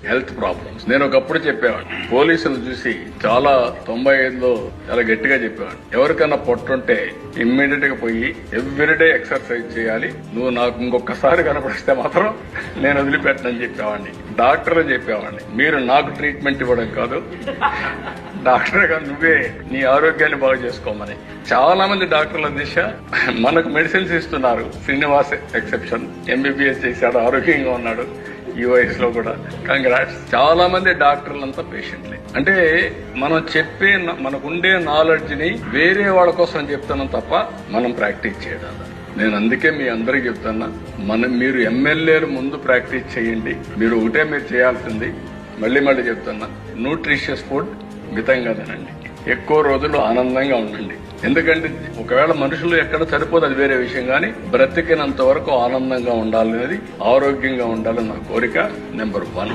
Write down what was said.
Health problems. నేను ఒకప్పుడు చెప్పేవాడిని, పోలీసులు చూసి చాలా 95లో చాలా గట్టిగా చెప్పేవాడిని, ఎవరికన్నా పొట్టుంటే ఇమ్మీడియట్ గా పోయి ఎవ్రీడే ఎక్సర్సైజ్ చేయాలి, నువ్వు నాకు ఇంకొకసారి కనపడిస్తే మాత్రం నేను వదిలిపెట్టనని చెప్పేవాడిని. డాక్టర్లు చెప్పేవాడిని, మీరు నాకు ట్రీట్మెంట్ ఇవ్వడం కాదు, డాక్టర్ గా నువ్వే నీ ఆరోగ్యాన్ని బాగు చేసుకోమని. చాలా మంది డాక్టర్ల దిశ మనకు మెడిసిన్స్ ఇస్తున్నారు. శ్రీనివాస్ ఎక్సెప్షన్, ఎంబీబీఎస్ చేశాడు, ఆరోగ్యంగా ఉన్నాడు ఈ వయసులో కూడా. కంగ్రాట్స్. చాలా మంది డాక్టర్లంతా పేషెంట్లే. అంటే మనం చెప్పే మనకుండే నాలెడ్జ్ ని వేరే వాళ్ళ కోసం చెప్తున్నాం తప్ప మనం ప్రాక్టీస్ చేయడం. నేను అందుకే మీ అందరికీ చెప్తున్నా, మీరు ఎమ్మెల్యేలు ముందు ప్రాక్టీస్ చేయండి. మీరు ఒకటే మీరు చేయాల్సింది, మళ్ళీ చెప్తున్నా, న్యూట్రిషియస్ ఫుడ్ మితంగా తినండి, ఎక్కువ రోజులు ఆనందంగా ఉండండి. ఎందుకంటే ఒకవేళ మనుషులు ఎక్కడ సరిపోదు అది వేరే విషయం, కానీ బ్రతికినంత వరకు ఆనందంగా ఉండాలనేది, ఆరోగ్యంగా ఉండాలని నా కోరిక నెంబర్ 1.